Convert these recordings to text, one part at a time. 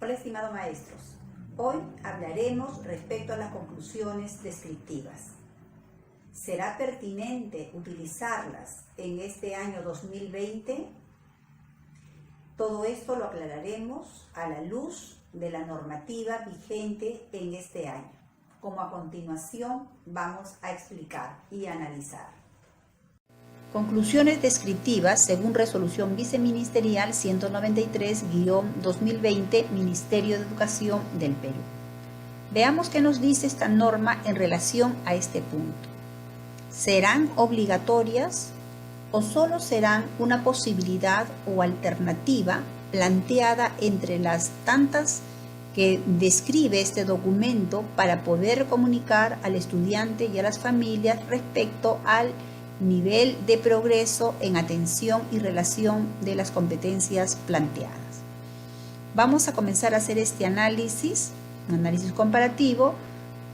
Hola, estimados maestros. Hoy hablaremos respecto a las conclusiones descriptivas. ¿Será pertinente utilizarlas en este año 2020? Todo esto lo aclararemos a la luz de la normativa vigente en este año, como a continuación vamos a explicar y analizar. Conclusiones descriptivas según Resolución Viceministerial 193-2020, Ministerio de Educación del Perú. Veamos qué nos dice esta norma en relación a este punto. ¿Serán obligatorias o solo serán una posibilidad o alternativa planteada entre las tantas que describe este documento para poder comunicar al estudiante y a las familias respecto al nivel de progreso en atención y relación de las competencias planteadas? Vamos a comenzar a hacer este análisis, un análisis comparativo,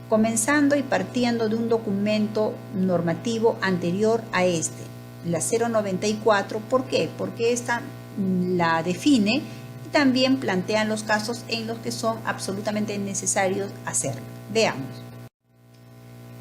comenzando y partiendo de un documento normativo anterior a este, la 094. ¿Por qué? Porque esta la define y también plantean los casos en los que son absolutamente necesarios hacerlo. Veamos.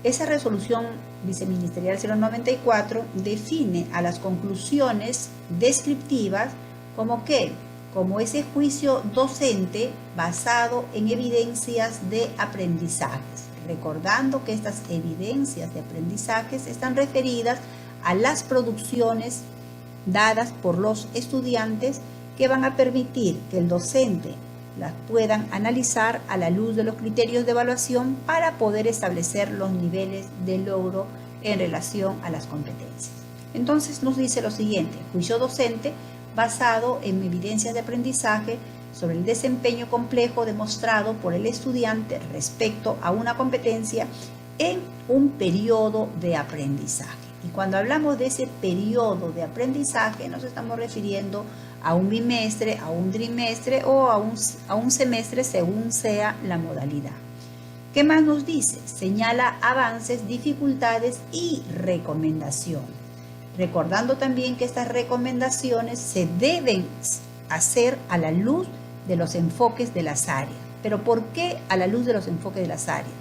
Esa resolución viceministerial 094 define a las conclusiones descriptivas como ¿qué? Como ese juicio docente basado en evidencias de aprendizajes, recordando que estas evidencias de aprendizajes están referidas a las producciones dadas por los estudiantes que van a permitir que el docente las puedan analizar a la luz de los criterios de evaluación para poder establecer los niveles de logro en relación a las competencias. Entonces nos dice lo siguiente: juicio docente basado en evidencias de aprendizaje sobre el desempeño complejo demostrado por el estudiante respecto a una competencia en un periodo de aprendizaje. Y cuando hablamos de ese periodo de aprendizaje nos estamos refiriendo a un bimestre, a un trimestre o a un semestre según sea la modalidad. ¿Qué más nos dice? Señala avances, dificultades y recomendaciones. Recordando también que estas recomendaciones se deben hacer a la luz de los enfoques de las áreas. ¿Pero por qué a la luz de los enfoques de las áreas?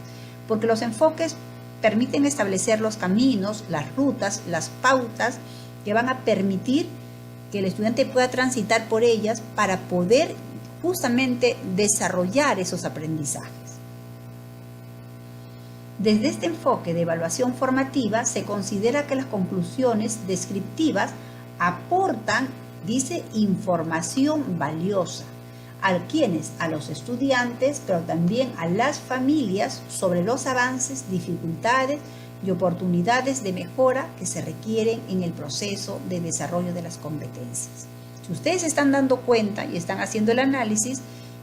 Porque los enfoques permiten establecer los caminos, las rutas, las pautas que van a permitir que el estudiante pueda transitar por ellas para poder justamente desarrollar esos aprendizajes. Desde este enfoque de evaluación formativa se considera que las conclusiones descriptivas aportan, dice, información valiosa a los estudiantes, pero también a las familias sobre los avances, dificultades y oportunidades de mejora que se requieren en el proceso de desarrollo de las competencias. Si ustedes se están dando cuenta y están haciendo el análisis,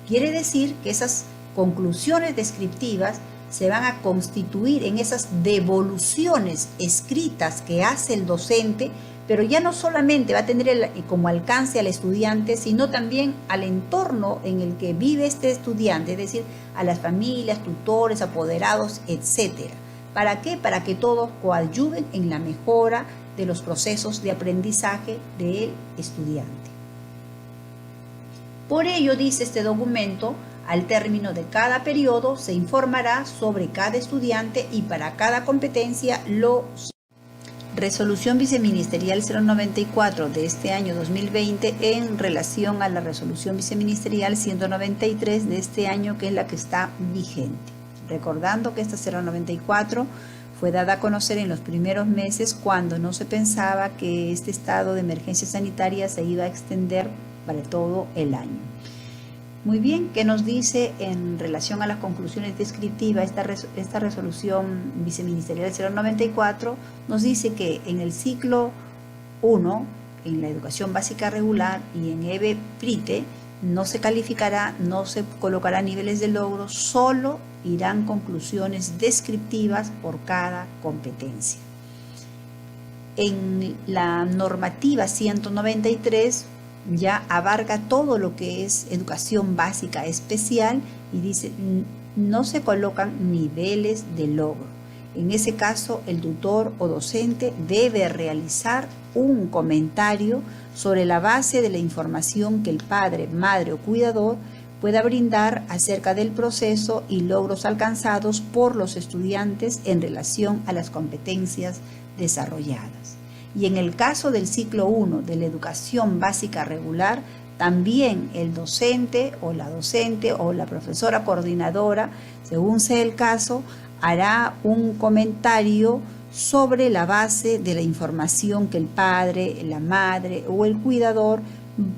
quiere decir que esas conclusiones descriptivas se van a constituir en esas devoluciones escritas que hace el docente, pero ya no solamente va a tener como alcance al estudiante, sino también al entorno en el que vive este estudiante, es decir, a las familias, tutores, apoderados, etc. ¿Para qué? Para que todos coadyuven en la mejora de los procesos de aprendizaje del estudiante. Por ello, dice este documento, al término de cada periodo se informará sobre cada estudiante y para cada competencia Resolución Viceministerial 094 de este año 2020 en relación a la Resolución Viceministerial 193 de este año, que es la que está vigente. Recordando que esta 094 fue dada a conocer en los primeros meses cuando no se pensaba que este estado de emergencia sanitaria se iba a extender para todo el año. Muy bien, ¿qué nos dice en relación a las conclusiones descriptivas esta resolución viceministerial 094? Nos dice que en el ciclo 1, en la educación básica regular y en EBE-PRITE, no se calificará, no se colocará niveles de logro, solo irán conclusiones descriptivas por cada competencia. En la normativa 193 ya abarca todo lo que es educación básica especial y dice no se colocan niveles de logro. En ese caso, el tutor o docente debe realizar un comentario sobre la base de la información que el padre, madre o cuidador pueda brindar acerca del proceso y logros alcanzados por los estudiantes en relación a las competencias desarrolladas. Y en el caso del ciclo 1 de la educación básica regular, también el docente o la profesora coordinadora, según sea el caso, hará un comentario sobre la base de la información que el padre, la madre o el cuidador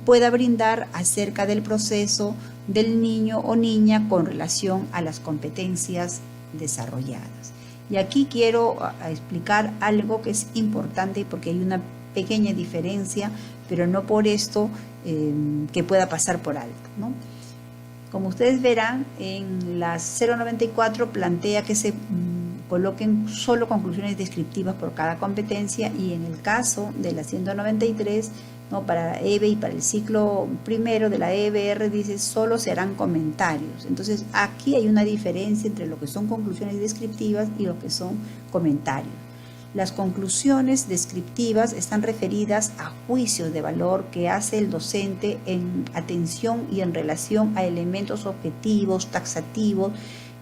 pueda brindar acerca del proceso del niño o niña con relación a las competencias desarrolladas. Y aquí quiero explicar algo que es importante porque hay una pequeña diferencia, pero no por esto que pueda pasar por alto, ¿no? Como ustedes verán, en la 094 plantea que se coloquen solo conclusiones descriptivas por cada competencia, y en el caso de la 193, ¿no?, para EBE y para el ciclo primero de la EBR dice solo se harán comentarios. Entonces aquí hay una diferencia entre lo que son conclusiones descriptivas y lo que son comentarios. Las conclusiones descriptivas están referidas a juicios de valor que hace el docente en atención y en relación a elementos objetivos, taxativos,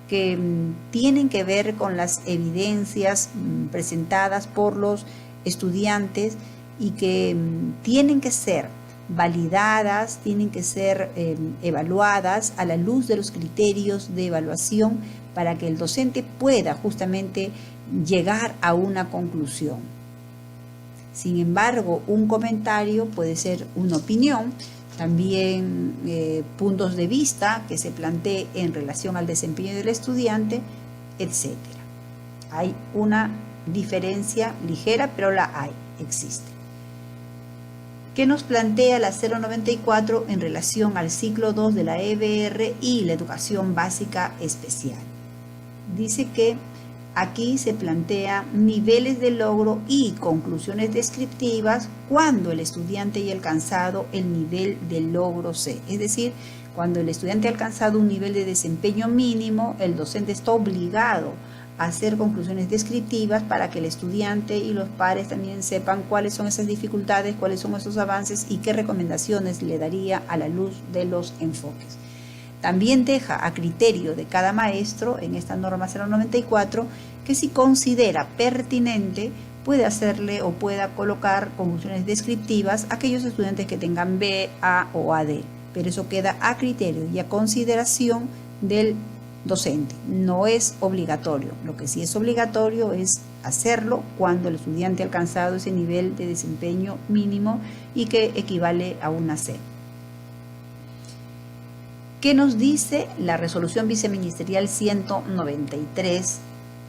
que tienen que ver con las evidencias presentadas por los estudiantes y que tienen que ser validadas, tienen que ser evaluadas a la luz de los criterios de evaluación para que el docente pueda justamente llegar a una conclusión. Sin embargo, un comentario puede ser una opinión, también puntos de vista que se plantee en relación al desempeño del estudiante, etc. Hay una diferencia ligera, pero la hay, existe. ¿Qué nos plantea la 094 en relación al ciclo 2 de la EBR y la educación básica especial? Dice que aquí se plantea niveles de logro y conclusiones descriptivas cuando el estudiante haya alcanzado el nivel de logro C. Es decir, cuando el estudiante ha alcanzado un nivel de desempeño mínimo, el docente está obligado a hacer conclusiones descriptivas para que el estudiante y los padres también sepan cuáles son esas dificultades, cuáles son esos avances y qué recomendaciones le daría a la luz de los enfoques. También deja a criterio de cada maestro en esta norma 094 que si considera pertinente puede hacerle o pueda colocar conclusiones descriptivas a aquellos estudiantes que tengan B, A o AD, pero eso queda a criterio y a consideración del docente, no es obligatorio. Lo que sí es obligatorio es hacerlo cuando el estudiante ha alcanzado ese nivel de desempeño mínimo y que equivale a una C. ¿Qué nos dice la resolución viceministerial 193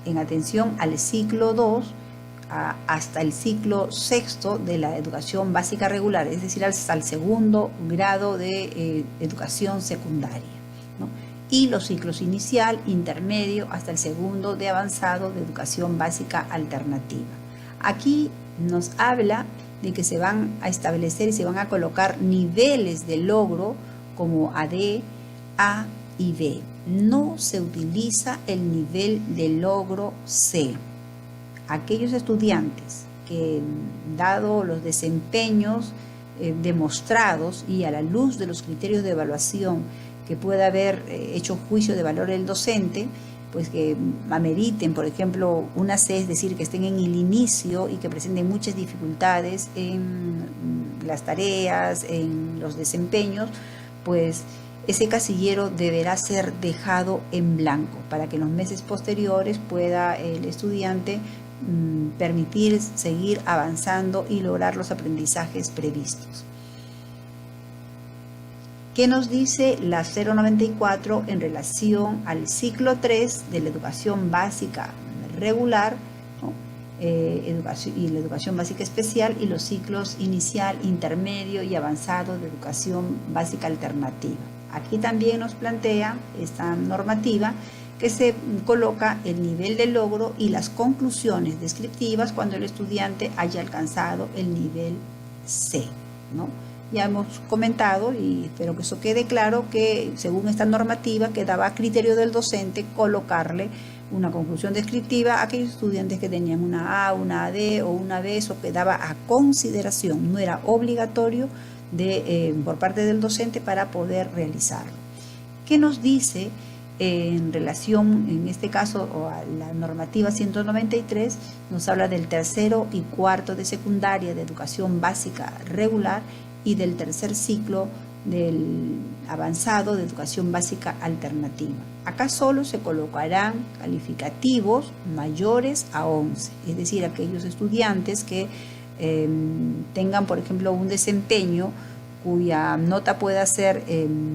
en atención al ciclo 2 hasta el ciclo sexto de la educación básica regular, es decir, hasta el segundo grado de educación secundaria, ¿no?, y los ciclos inicial, intermedio, hasta el segundo de avanzado de educación básica alternativa? Aquí nos habla de que se van a establecer y se van a colocar niveles de logro como AD, A y B. No se utiliza el nivel de logro C. Aquellos estudiantes que, dado los desempeños demostrados y a la luz de los criterios de evaluación que pueda haber hecho juicio de valor el docente, pues que ameriten, por ejemplo, una C, es decir, que estén en el inicio y que presenten muchas dificultades en las tareas, en los desempeños, pues ese casillero deberá ser dejado en blanco para que en los meses posteriores pueda el estudiante permitir seguir avanzando y lograr los aprendizajes previstos. ¿Qué nos dice la 094 en relación al ciclo 3 de la educación básica regular, ¿no?, y la educación básica especial, y los ciclos inicial, intermedio y avanzado de educación básica alternativa? Aquí también nos plantea esta normativa que se coloca el nivel de logro y las conclusiones descriptivas cuando el estudiante haya alcanzado el nivel C, ¿no? Ya hemos comentado, y espero que eso quede claro, que según esta normativa quedaba a criterio del docente colocarle una conclusión descriptiva a aquellos estudiantes que tenían una A, una AD o una B. Eso quedaba a consideración, no era obligatorio por parte del docente para poder realizarlo. ¿Qué nos dice en relación, en este caso, a la normativa 193? Nos habla del tercero y cuarto de secundaria de educación básica regular y del tercer ciclo del avanzado de educación básica alternativa. Acá solo se colocarán calificativos mayores a 11, es decir, aquellos estudiantes que tengan, por ejemplo, un desempeño cuya nota pueda ser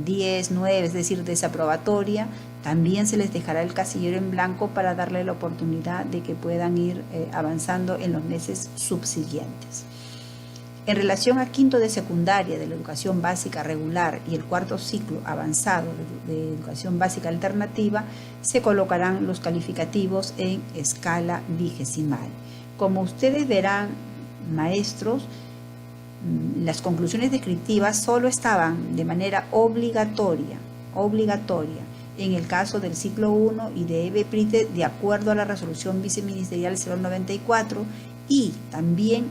10, 9, es decir, desaprobatoria, también se les dejará el casillero en blanco para darle la oportunidad de que puedan ir avanzando en los meses subsiguientes. En relación a quinto de secundaria de la educación básica regular y el cuarto ciclo avanzado de educación básica alternativa, se colocarán los calificativos en escala vigesimal. Como ustedes verán, maestros, las conclusiones descriptivas solo estaban de manera obligatoria en el caso del ciclo 1 y de EBPRITE de acuerdo a la resolución viceministerial 094 y también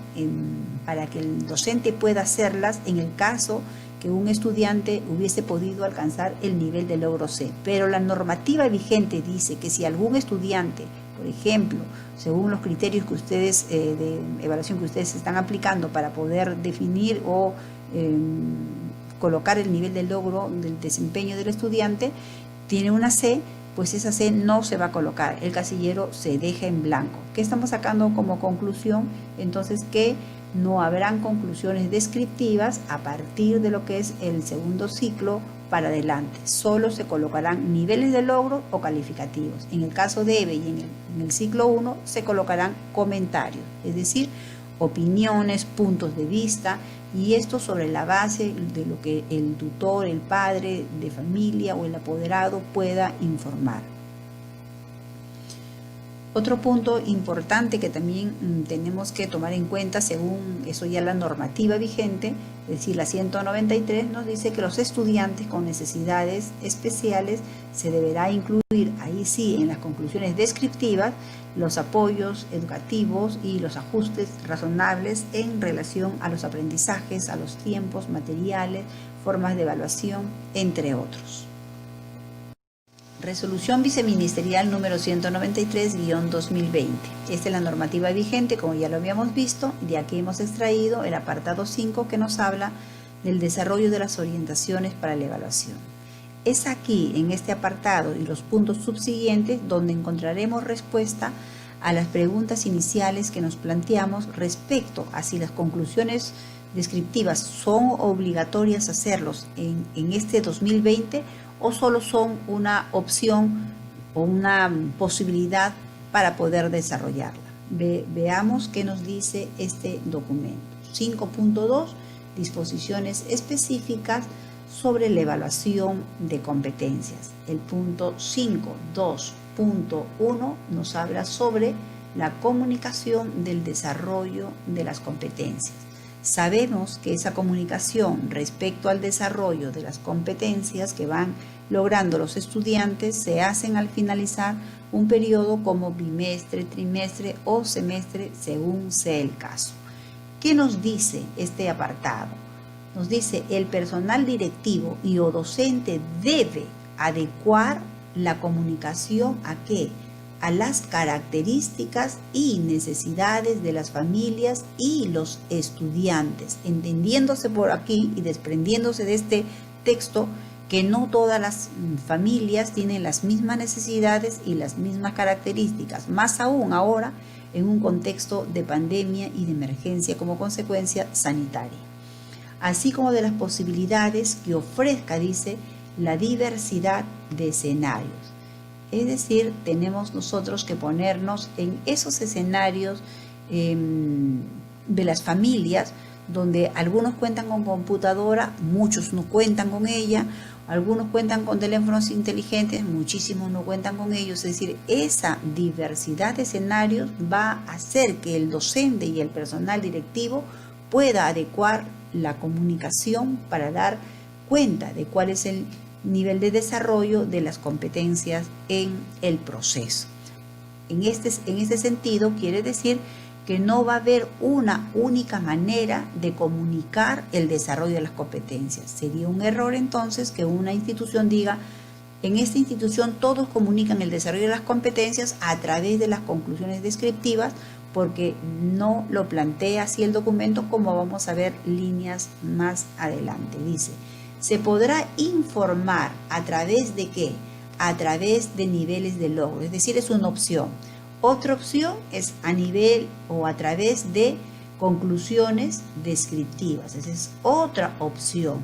para que el docente pueda hacerlas en el caso que un estudiante hubiese podido alcanzar el nivel de logro C. Pero la normativa vigente dice que si algún estudiante, por ejemplo, según los criterios que ustedes de evaluación que ustedes están aplicando para poder definir o colocar el nivel de logro del desempeño del estudiante, tiene una C, pues esa C no se va a colocar, el casillero se deja en blanco. ¿Qué estamos sacando como conclusión? Entonces, que no habrán conclusiones descriptivas a partir de lo que es el segundo ciclo para adelante. Solo se colocarán niveles de logro o calificativos. En el caso de EBE y en el ciclo 1 se colocarán comentarios, es decir, opiniones, puntos de vista, y esto sobre la base de lo que el tutor, el padre de familia o el apoderado pueda informar. Otro punto importante que también tenemos que tomar en cuenta, según eso ya la normativa vigente, es decir, la 193, nos dice que los estudiantes con necesidades especiales se deberá incluir, ahí sí, en las conclusiones descriptivas, los apoyos educativos y los ajustes razonables en relación a los aprendizajes, a los tiempos, materiales, formas de evaluación, entre otros. Resolución Viceministerial número 193-2020. Esta es la normativa vigente, como ya lo habíamos visto. De aquí hemos extraído el apartado 5 que nos habla del desarrollo de las orientaciones para la evaluación. Es aquí, en este apartado y los puntos subsiguientes, donde encontraremos respuesta a las preguntas iniciales que nos planteamos respecto a si las conclusiones descriptivas son obligatorias hacerlos en este 2020 o solo son una opción o una posibilidad para poder desarrollarla. Veamos qué nos dice este documento. 5.2, disposiciones específicas sobre la evaluación de competencias. El punto 5.2.1 nos habla sobre la comunicación del desarrollo de las competencias. Sabemos que esa comunicación respecto al desarrollo de las competencias que van logrando los estudiantes se hacen al finalizar un periodo como bimestre, trimestre o semestre, según sea el caso. ¿Qué nos dice este apartado? Nos dice: el personal directivo y o docente debe adecuar la comunicación ¿a qué? A las características y necesidades de las familias y los estudiantes, entendiéndose por aquí y desprendiéndose de este texto que no todas las familias tienen las mismas necesidades y las mismas características, más aún ahora en un contexto de pandemia y de emergencia como consecuencia sanitaria, así como de las posibilidades que ofrezca, dice, la diversidad de escenarios. Es decir, tenemos nosotros que ponernos en esos escenarios de las familias donde algunos cuentan con computadora, muchos no cuentan con ella, algunos cuentan con teléfonos inteligentes, muchísimos no cuentan con ellos. Es decir, esa diversidad de escenarios va a hacer que el docente y el personal directivo pueda adecuar la comunicación para dar cuenta de cuál es el nivel de desarrollo de las competencias en el proceso. En este sentido, quiere decir que no va a haber una única manera de comunicar el desarrollo de las competencias. Sería un error entonces que una institución diga: En esta institución todos comunican el desarrollo de las competencias a través de las conclusiones descriptivas, porque no lo plantea así el documento, como vamos a ver líneas más adelante. Dice, se podrá informar a través de ¿qué? A través de niveles de logro, es decir, es una opción. Otra opción es a nivel o a través de conclusiones descriptivas, esa es otra opción.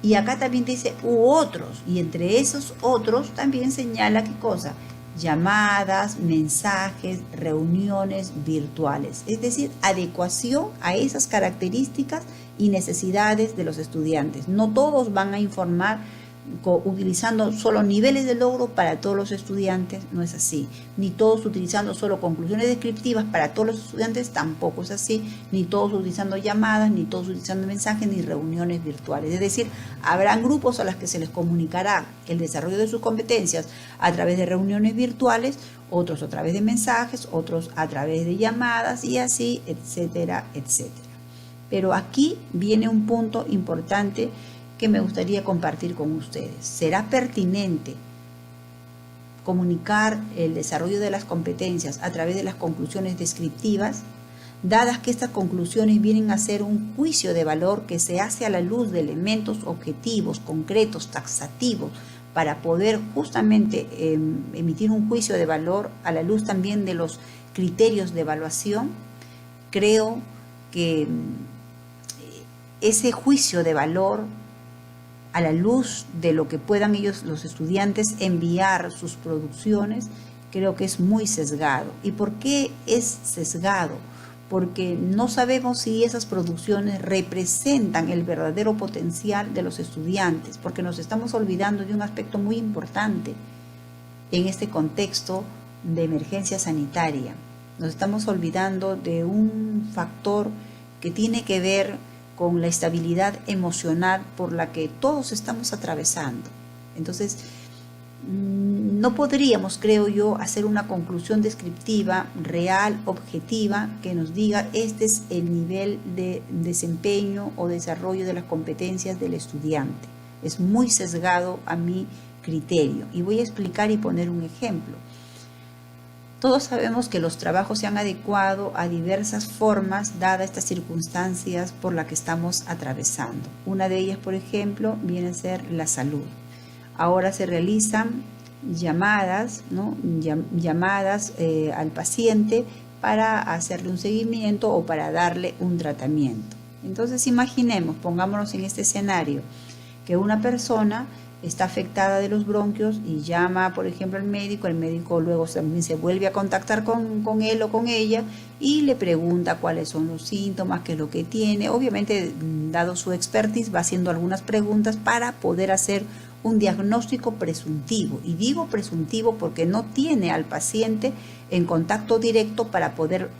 Y acá también dice u otros, y entre esos otros también señala qué cosa, llamadas, mensajes, reuniones virtuales, es decir, adecuación a esas características y necesidades de los estudiantes. No todos van a informar utilizando solo niveles de logro para todos los estudiantes, no es así. Ni todos utilizando solo conclusiones descriptivas para todos los estudiantes, tampoco es así. Ni todos utilizando llamadas, ni todos utilizando mensajes, ni reuniones virtuales. Es decir, habrán grupos a los que se les comunicará el desarrollo de sus competencias a través de reuniones virtuales, otros a través de mensajes, otros a través de llamadas y así, etcétera, etcétera. Pero aquí viene un punto importante que me gustaría compartir con ustedes. ¿Será pertinente comunicar el desarrollo de las competencias a través de las conclusiones descriptivas, dadas que estas conclusiones vienen a ser un juicio de valor que se hace a la luz de elementos objetivos, concretos, taxativos, para poder justamente emitir un juicio de valor a la luz también de los criterios de evaluación? Creo que ese juicio de valor a la luz de lo que puedan ellos, los estudiantes, enviar sus producciones, creo que es muy sesgado. ¿Y por qué es sesgado? Porque no sabemos si esas producciones representan el verdadero potencial de los estudiantes, porque nos estamos olvidando de un aspecto muy importante en este contexto de emergencia sanitaria. Nos estamos olvidando de un factor que tiene que ver con la estabilidad emocional por la que todos estamos atravesando. Entonces, no podríamos, creo yo, hacer una conclusión descriptiva, real, objetiva, que nos diga este es el nivel de desempeño o desarrollo de las competencias del estudiante. Es muy sesgado a mi criterio. Y voy a explicar y poner un ejemplo. Todos sabemos que los trabajos se han adecuado a diversas formas dadas estas circunstancias por las que estamos atravesando. Una de ellas, por ejemplo, viene a ser la salud. Ahora se realizan llamadas, ¿no? llamadas al paciente para hacerle un seguimiento o para darle un tratamiento. Entonces imaginemos, pongámonos en este escenario, que una persona está afectada de los bronquios y llama, por ejemplo, al médico. El médico luego también se vuelve a contactar con él o con ella y le pregunta cuáles son los síntomas, qué es lo que tiene. Obviamente, dado su expertise, va haciendo algunas preguntas para poder hacer un diagnóstico presuntivo. Y digo presuntivo porque no tiene al paciente en contacto directo para poder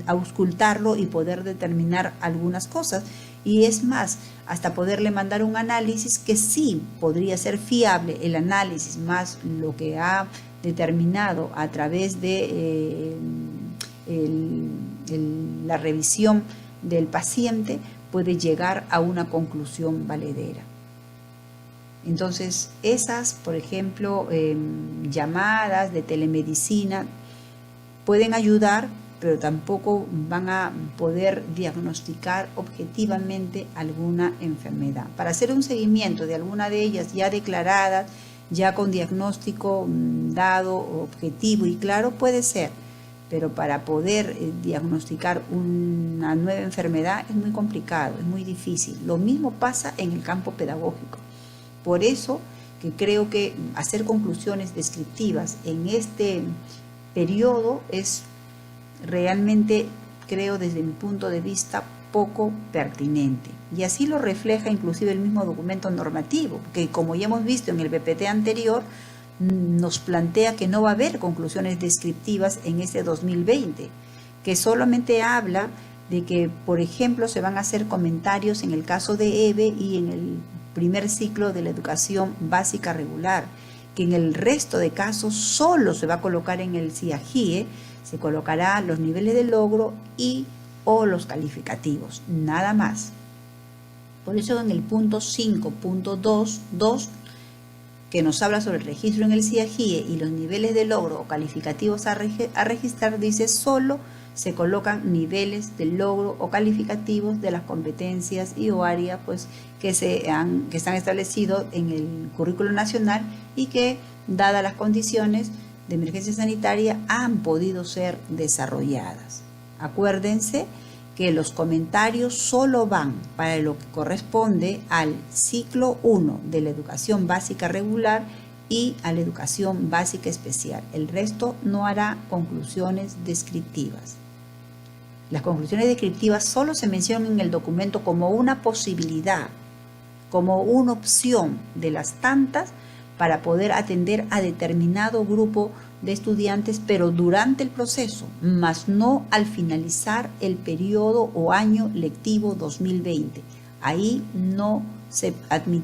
auscultarlo y poder determinar algunas cosas. Y es más, hasta poderle mandar un análisis que sí podría ser fiable, el análisis más lo que ha determinado a través de la revisión del paciente, puede llegar a una conclusión valedera. Entonces, esas, por ejemplo, llamadas de telemedicina pueden ayudar, pero tampoco van a poder diagnosticar objetivamente alguna enfermedad. Para hacer un seguimiento de alguna de ellas ya declaradas, ya con diagnóstico dado, objetivo y claro, puede ser, pero para poder diagnosticar una nueva enfermedad es muy complicado, es muy difícil. Lo mismo pasa en el campo pedagógico. Por eso que creo que hacer conclusiones descriptivas en este periodo es realmente, creo desde mi punto de vista, poco pertinente. Y así lo refleja inclusive el mismo documento normativo, que como ya hemos visto en el PPT anterior, nos plantea que no va a haber conclusiones descriptivas en este 2020, que solamente habla de que, por ejemplo, se van a hacer comentarios en el caso de EVE y en el primer ciclo de la educación básica regular, que en el resto de casos solo se va a colocar en el CIAGIE, se colocará los niveles de logro y o los calificativos, nada más. Por eso en el punto 5.2.2 que nos habla sobre el registro en el CIAGIE y los niveles de logro o calificativos a registrar, dice solo se colocan niveles de logro o calificativos de las competencias y o áreas pues, que están establecidos en el currículo nacional y que, dadas las condiciones de emergencia sanitaria, han podido ser desarrolladas. Acuérdense que los comentarios solo van para lo que corresponde al ciclo 1 de la educación básica regular y a la educación básica especial. El resto no hará conclusiones descriptivas. Las conclusiones descriptivas solo se mencionan en el documento como una posibilidad, como una opción de las tantas para poder atender a determinado grupo de estudiantes, pero durante el proceso, más no al finalizar el periodo o año lectivo 2020. Ahí no se admite